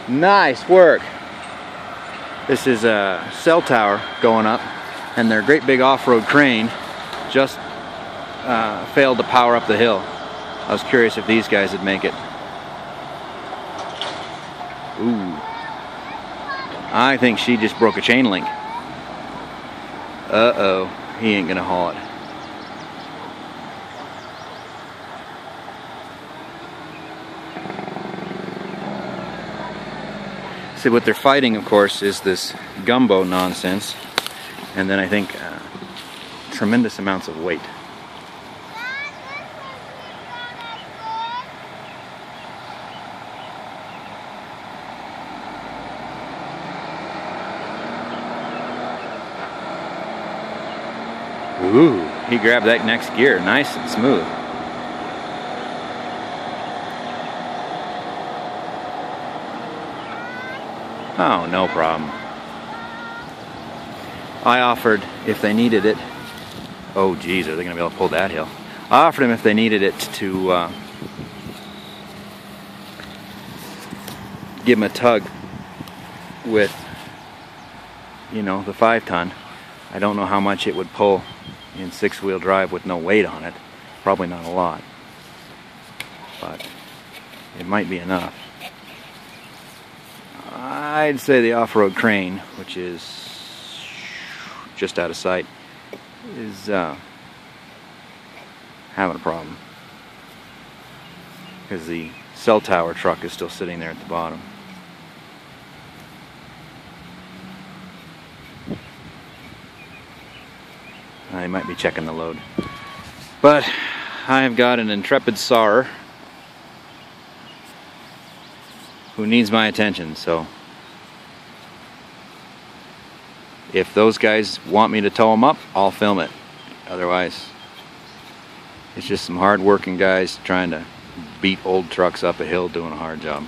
Nice work. This is a cell tower going up, and their great big off-road crane just failed to power up the hill. I was curious if these guys would make it. Ooh. I think she just broke a chain link. Uh-oh. He ain't gonna haul it. See, what they're fighting, of course, is this gumbo nonsense, and then I think tremendous amounts of weight. Ooh, he grabbed that next gear nice and smooth. Oh, no problem. I offered if they needed it. Oh, geez, are they going to be able to pull that hill? I offered them if they needed it to give them a tug with, you know, the 5-ton. I don't know how much it would pull in 6-wheel drive with no weight on it. Probably not a lot, but it might be enough. I'd say the off-road crane, which is just out of sight, is having a problem because the cell tower truck is still sitting there at the bottom. I might be checking the load, but I've got an intrepid sawyer who needs my attention, so if those guys want me to tow them up, I'll film it. Otherwise, it's just some hard working guys trying to beat old trucks up a hill doing a hard job.